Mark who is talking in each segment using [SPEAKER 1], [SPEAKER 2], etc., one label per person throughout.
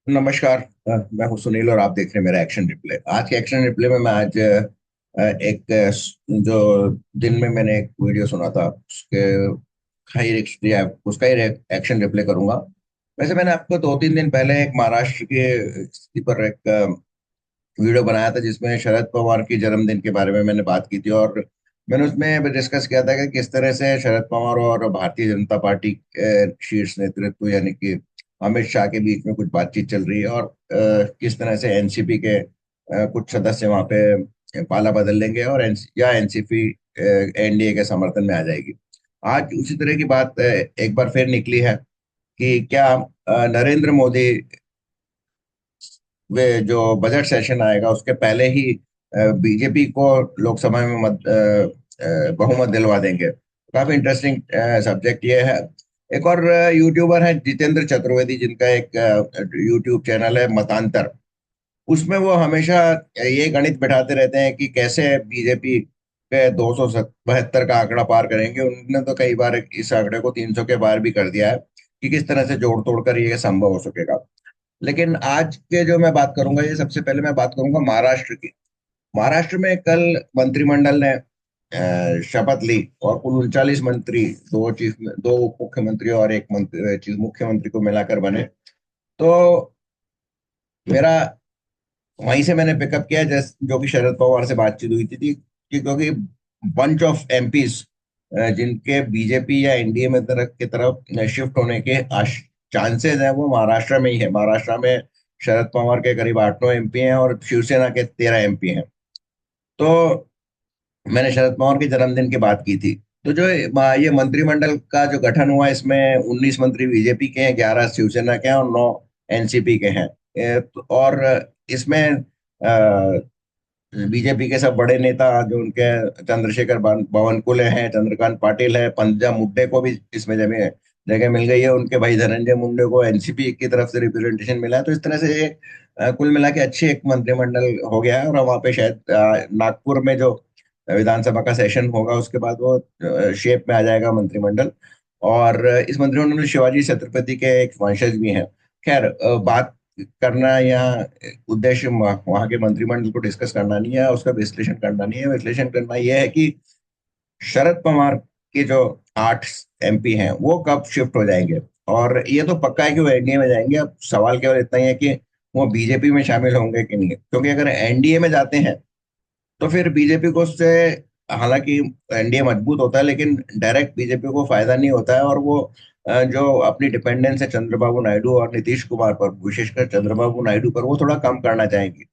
[SPEAKER 1] नमस्कार। मैं हूं सुनील और आप देख रहे हैं मेरा एक्शन रिप्ले। आज के एक्शन रिप्ले में मैं आज एक जो दिन में मैंने एक वीडियो सुना था उसके उसका ही एक्शन रिप्ले करूंगा। वैसे मैंने आपको 2-3 दिन पहले एक महाराष्ट्र की स्थिति पर एक वीडियो बनाया था जिसमें शरद पवार की जन्मदिन के बारे में मैंने बात की थी, और मैंने उसमें डिस्कस किया था कि किस तरह से शरद पवार और भारतीय जनता पार्टी के शीर्ष नेतृत्व यानी कि अमित शाह के बीच में कुछ बातचीत चल रही है, और किस तरह से एनसीपी के कुछ सदस्य वहां पे पाला बदल लेंगे और एनसीपी एनडीए के समर्थन में आ जाएगी। आज उसी तरह की बात एक बार फिर निकली है कि क्या नरेंद्र मोदी वे जो बजट सेशन आएगा उसके पहले ही बीजेपी को लोकसभा में बहुमत दिलवा देंगे। काफी इंटरेस्टिंग सब्जेक्ट ये है। एक और यूट्यूबर है जितेंद्र चतुर्वेदी, जिनका एक यूट्यूब चैनल है मतांतर। उसमें वो हमेशा ये गणित बैठाते रहते हैं कि कैसे बीजेपी के 272 का आंकड़ा पार करेंगे। उन्होंने तो कई बार इस आंकड़े को 300 के पार भी कर दिया है कि किस तरह से जोड़ तोड़ कर ये संभव हो सकेगा। लेकिन आज के जो मैं बात करूंगा, ये सबसे पहले मैं बात करूंगा महाराष्ट्र की। महाराष्ट्र में कल मंत्रिमंडल ने शपथ ली और कुल 39 मंत्री, दो उप मुख्यमंत्री और एक मंत्री चीफ मुख्यमंत्री को मिलाकर बने। तो मेरा वहीं से मैंने पिकअप किया जो कि शरद पवार से बातचीत हुई थी कि क्योंकि बंच ऑफ एमपीज जिनके बीजेपी या एनडीए में की तरफ शिफ्ट होने के चांसेस हैं वो महाराष्ट्र में ही है। महाराष्ट्र में शरद पवार के करीब 8-9 एमपी हैं और शिवसेना के 13 एमपी हैं। तो मैंने शरद पवार के जन्मदिन की बात की थी। तो जो ये मंत्रिमंडल का जो गठन हुआ, इसमें 19 मंत्री बीजेपी के हैं, 11 शिवसेना के हैं और 9 एनसीपी के हैं। और इसमें बीजेपी के सब बड़े नेता जो उनके चंद्रशेखर बावनकुले हैं, चंद्रकांत पाटिल है, पंकजा मुंडे को भी इसमें जगह जगह मिल गई है। उनके भाई धनंजय मुंडे को एनसीपी की तरफ से रिप्रेजेंटेशन मिला है। तो इस तरह से ये कुल मिला के अच्छी एक मंत्रिमंडल हो गया है। और वहाँ पे शायद नागपुर में जो विधानसभा का सेशन होगा उसके बाद वो शेप में आ जाएगा मंत्रिमंडल। और इस मंत्रिमंडल में शिवाजी छत्रपति के एक वंशज भी हैं। खैर, बात करना या उद्देश्य वहां के मंत्रिमंडल को डिस्कस करना नहीं है, उसका विश्लेषण करना नहीं है। विश्लेषण करना यह है कि शरद पवार के जो 8 एमपी हैं वो कब शिफ्ट हो जाएंगे। और ये तो पक्का है कि वो एनडीए में जाएंगे। अब सवाल केवल इतना ही है कि वो बीजेपी में शामिल होंगे कि नहीं, क्योंकि अगर एनडीए में जाते हैं तो फिर बीजेपी को उससे, हालांकि एनडीए मजबूत होता है लेकिन डायरेक्ट बीजेपी को फायदा नहीं होता है। और वो जो अपनी डिपेंडेंस है चंद्रबाबू नायडू और नीतीश कुमार पर, विशेषकर चंद्रबाबू नायडू पर, वो थोड़ा कम करना चाहेंगी।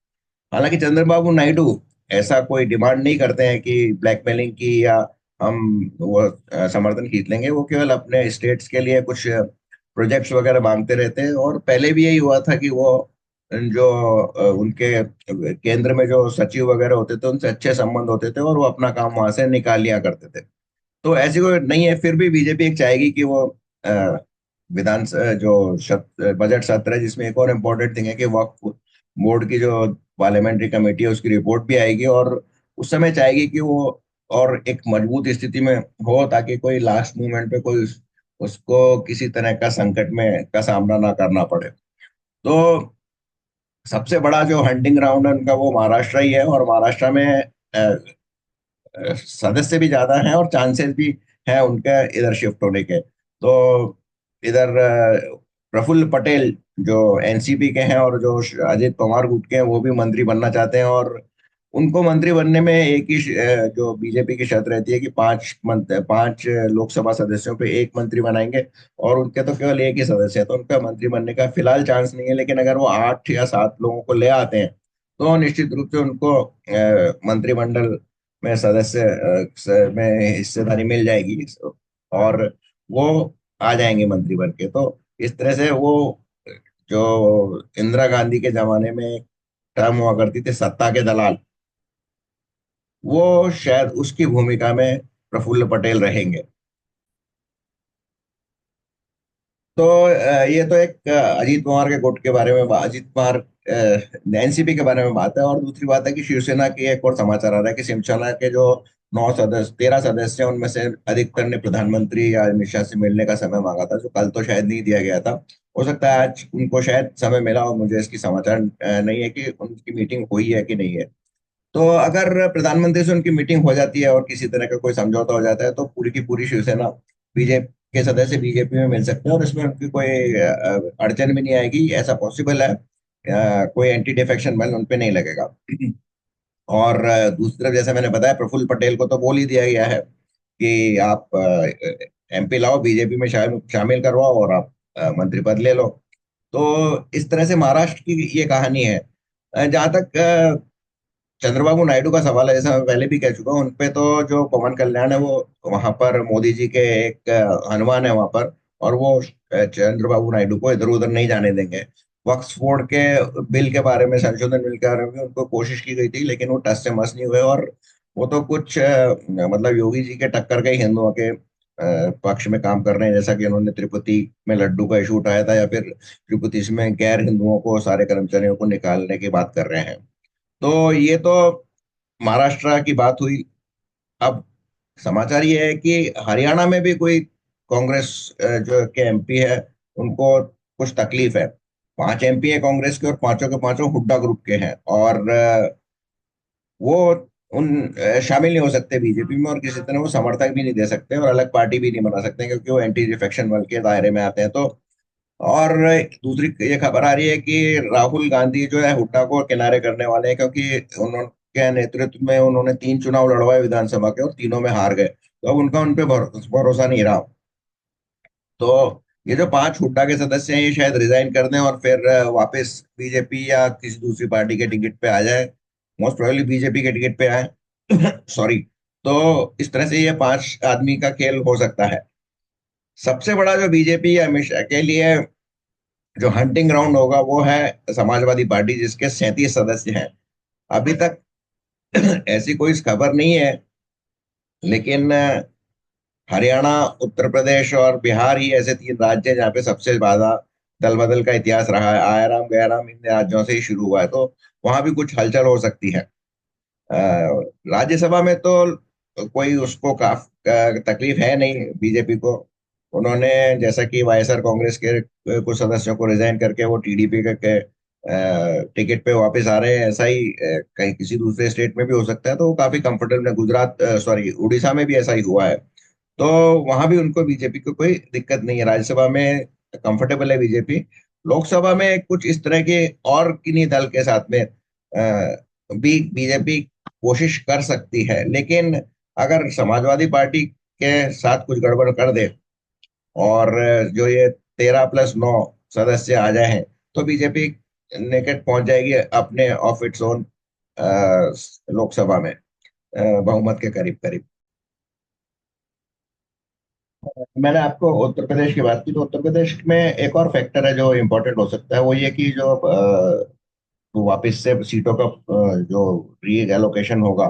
[SPEAKER 1] हालांकि चंद्रबाबू नायडू ऐसा कोई डिमांड नहीं करते हैं कि ब्लैकमेलिंग की या हम वो समर्थन खींच लेंगे। वो केवल अपने स्टेट्स के लिए कुछ प्रोजेक्ट्स वगैरह मांगते रहते हैं। और पहले भी यही हुआ था कि वो जो उनके केंद्र में जो सचिव वगैरह होते थे उनसे अच्छे संबंध होते थे और वो अपना काम वहां से निकाल लिया करते थे। तो ऐसी कोई नहीं है। फिर भी बीजेपी एक चाहेगी कि वो अ, बजट सत्र है, जिसमें एक और इम्पोर्टेंट थिंग है कि वक्फ बोर्ड की जो पार्लियामेंट्री कमेटी है उसकी रिपोर्ट भी आएगी। और उस समय चाहेगी कि वो और एक मजबूत स्थिति में हो, ताकि कोई लास्ट मोमेंट पे कोई उसको किसी तरह का संकट में का सामना ना करना पड़े। तो सबसे बड़ा जो हंटिंग ग्राउंड है उनका वो महाराष्ट्र ही है। और महाराष्ट्र में सदस्य भी ज्यादा हैं और चांसेस भी हैं उनके इधर शिफ्ट होने के। तो इधर प्रफुल्ल पटेल जो एनसीपी के हैं और जो अजित पवार गुट के हैं वो भी मंत्री बनना चाहते हैं। और उनको मंत्री बनने में एक ही जो बीजेपी की शर्त रहती है कि पांच लोकसभा सदस्यों पे एक मंत्री बनाएंगे। और उनके तो केवल एक ही सदस्य है, तो उनका मंत्री बनने का फिलहाल चांस नहीं है। लेकिन अगर वो 8 या 7 लोगों को ले आते हैं तो निश्चित रूप से उनको मंत्रिमंडल में में हिस्सेदारी मिल जाएगी और वो आ जाएंगे मंत्री बन के। तो इस तरह से वो जो इंदिरा गांधी के जमाने में एक टर्म हुआ करती थी, सत्ता के दलाल, वो शायद उसकी भूमिका में प्रफुल्ल पटेल रहेंगे। तो ये तो एक अजीत पवार के गुट के बारे में अजीत पवार एनसीपी के बारे में बात है। और दूसरी बात है कि शिवसेना की एक और समाचार आ रहा है कि शिवसेना के जो 13 सदस्य हैं उनमें से अधिकतर ने प्रधानमंत्री या अमित शाह से मिलने का समय मांगा था, जो कल तो शायद नहीं दिया गया था। हो सकता है आज उनको शायद समय मिला और मुझे इसकी समाचार नहीं है कि उनकी मीटिंग हुई है कि नहीं है। तो अगर प्रधानमंत्री से उनकी मीटिंग हो जाती है और किसी तरह का कोई समझौता हो जाता है तो पूरी की पूरी शिवसेना बीजेपी के सदस्य बीजेपी में मिल सकते हैं और इसमें उनकी कोई अड़चन भी नहीं आएगी, ऐसा पॉसिबल है। कोई एंटी डिफेक्शन बैन उन पे नहीं लगेगा। और दूसरी तरफ जैसे मैंने बताया, प्रफुल्ल पटेल को तो बोल ही दिया गया है कि आप एमपी लाओ, बीजेपी में शामिल करवाओ और आप मंत्री पद ले लो। तो इस तरह से महाराष्ट्र की ये कहानी है। जहां तक चंद्रबाबू नायडू का सवाल है, जैसा मैं पहले भी कह चुका हूँ, उनपे तो जो पवन कल्याण है वो वहां पर मोदी जी के एक हनुमान है वहां पर। और वो चंद्रबाबू नायडू को इधर उधर नहीं जाने देंगे। वक्फ बोर्ड के बिल के बारे में, संशोधन बिल के बारे में उनको कोशिश की गई थी लेकिन वो टस से मस नहीं हुए। और वो तो कुछ मतलब योगी जी के टक्कर के ही हिंदुओं के पक्ष में काम कर रहे हैं, जैसा कि उन्होंने तिरुपति में लड्डू का इशू उठाया था, या फिर तिरुपति में गैर हिंदुओं को, सारे कर्मचारियों को निकालने की बात कर रहे हैं। तो ये तो महाराष्ट्र की बात हुई। अब समाचार ये है कि हरियाणा में भी कोई कांग्रेस जो के एमपी है उनको कुछ तकलीफ है। 5 एमपी है कांग्रेस के और पांचों के पांचों हुड्डा ग्रुप के हैं। और वो उन शामिल नहीं हो सकते बीजेपी में, और किसी तरह वो समर्थक भी नहीं दे सकते और अलग पार्टी भी नहीं बना सकते क्योंकि वो एंटी डिफेक्शन वाल के दायरे में आते हैं। तो और दूसरी ये खबर आ रही है कि राहुल गांधी जो है हुड्डा को किनारे करने वाले हैं, क्योंकि उनके नेतृत्व में उन्होंने 3 चुनाव लड़वाए विधानसभा के और तीनों में हार गए। तो अब उनका उन पे भरोसा नहीं रहा। तो ये जो 5 हुड्डा के सदस्य हैं ये शायद रिजाइन कर दें और फिर वापस बीजेपी या किसी दूसरी पार्टी के टिकट पे आ जाए। मोस्ट प्रोबेबली बीजेपी के टिकट पे आए। सॉरी। तो इस तरह से ये 5 आदमी का खेल हो सकता है। सबसे बड़ा जो बीजेपी या अमित शाह के लिए जो हंटिंग ग्राउंड होगा वो है समाजवादी पार्टी, जिसके 37 सदस्य हैं। अभी तक ऐसी कोई खबर नहीं है, लेकिन हरियाणा, उत्तर प्रदेश और बिहार ही ऐसे 3 राज्य हैं जहाँ पे सबसे ज्यादा दल बदल का इतिहास रहा है। आयाराम गयाराम इन राज्यों से ही शुरू हुआ है, तो वहां भी कुछ हलचल हो सकती है। अ, राज्यसभा में तो कोई उसको तकलीफ है नहीं बीजेपी को। उन्होंने, जैसा कि वाईएसआर कांग्रेस के कुछ सदस्यों को रिजाइन करके वो टीडीपी के टिकट पे वापस आ रहे हैं, ऐसा ही कहीं किसी दूसरे स्टेट में भी हो सकता है। तो वो काफी कंफर्टेबल है। गुजरात, सॉरी, उड़ीसा में भी ऐसा ही हुआ है। तो वहां भी उनको बीजेपी को कोई दिक्कत नहीं है। राज्यसभा में कंफर्टेबल है बीजेपी। लोकसभा में कुछ इस तरह के और किन्हीं दल के साथ में भी बीजेपी कोशिश कर सकती है, लेकिन अगर समाजवादी पार्टी के साथ कुछ गड़बड़ कर दे और जो ये 13+9 सदस्य आ जाए हैं, तो बीजेपी निकट पहुंच जाएगी अपने ऑफ इट्स ओन लोकसभा में बहुमत के करीब करीब। मैंने आपको उत्तर प्रदेश की बात की, तो उत्तर प्रदेश में एक और फैक्टर है जो इम्पोर्टेंट हो सकता है। वो ये कि जो तो वापस से सीटों का जो री एलोकेशन होगा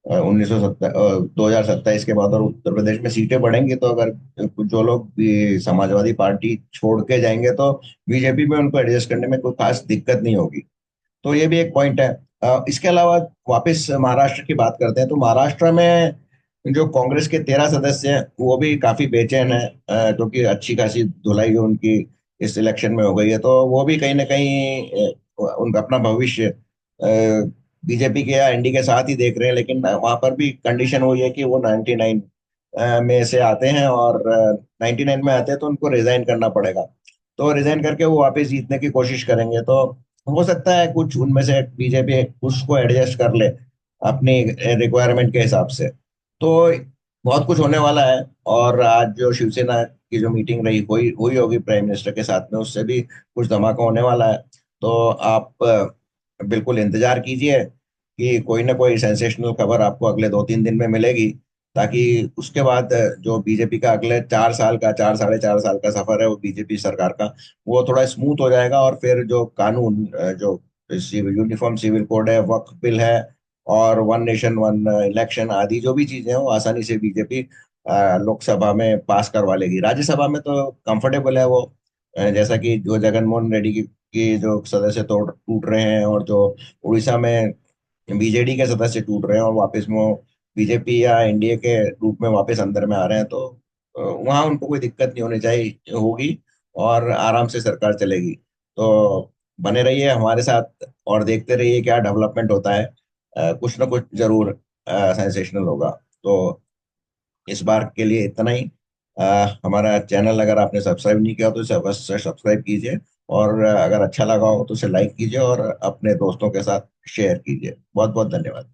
[SPEAKER 1] 2027 के बाद, और उत्तर प्रदेश में सीटें बढ़ेंगी, तो अगर कुछ जो लोग भी समाजवादी पार्टी छोड़ के जाएंगे तो बीजेपी में उनको एडजस्ट करने में कोई खास दिक्कत नहीं होगी। तो ये भी एक पॉइंट है। इसके अलावा वापस महाराष्ट्र की बात करते हैं, तो महाराष्ट्र में जो कांग्रेस के 13 सदस्य हैं वो भी काफी बेचैन है, क्योंकि अच्छी खासी धुलाई उनकी इस इलेक्शन में हो गई है। तो वो भी कहीं ना कहीं उनका अपना भविष्य बीजेपी के या एनडी के साथ ही देख रहे हैं। लेकिन वहां पर भी कंडीशन वही है कि वो 99 में से आते हैं, और 99 में आते हैं तो उनको रिजाइन करना पड़ेगा। तो रिजाइन करके वो वापस जीतने की कोशिश करेंगे। तो हो सकता है कुछ उनमें से बीजेपी उसको एडजस्ट कर ले अपनी रिक्वायरमेंट के हिसाब से। तो बहुत कुछ होने वाला है। और आज जो शिवसेना की जो मीटिंग रही हुई हुई होगी प्राइम मिनिस्टर के साथ में, उससे भी कुछ धमाका होने वाला है। तो आप बिल्कुल इंतजार कीजिए कि कोई ना कोई सेंसेशनल खबर आपको अगले 2-3 दिन में मिलेगी, ताकि उसके बाद जो बीजेपी का अगले 4 साल का, 4 साढ़े 4 साल का सफर है वो बीजेपी सरकार का, वो थोड़ा स्मूथ हो जाएगा। और फिर जो कानून, जो यूनिफॉर्म सिविल कोड है, वक्फ बिल है, और वन नेशन वन इलेक्शन आदि जो भी चीजें हैं वो आसानी से बीजेपी लोकसभा में पास करवा लेगी। राज्यसभा में तो कंफर्टेबल है वो। जैसा कि जो जगनमोहन रेड्डी की जो सदस्य तोड़ टूट रहे हैं, और जो उड़ीसा में बीजेडी के सदस्य टूट रहे हैं और वापस में बीजेपी या एनडीए के रूप में वापस अंदर में आ रहे हैं, तो वहां उनको कोई दिक्कत नहीं होनी चाहिए होगी। और आराम से सरकार चलेगी। तो बने रहिए हमारे साथ और देखते रहिए क्या डेवलपमेंट होता है। कुछ ना कुछ जरूर सेंसेशनल होगा। तो इस बार के लिए इतना ही। हमारा चैनल अगर आपने सब्सक्राइब नहीं किया तो इसे अवश्य सब्सक्राइब कीजिए। और अगर अच्छा लगा हो तो इसे लाइक कीजिए और अपने दोस्तों के साथ शेयर कीजिए। बहुत बहुत धन्यवाद।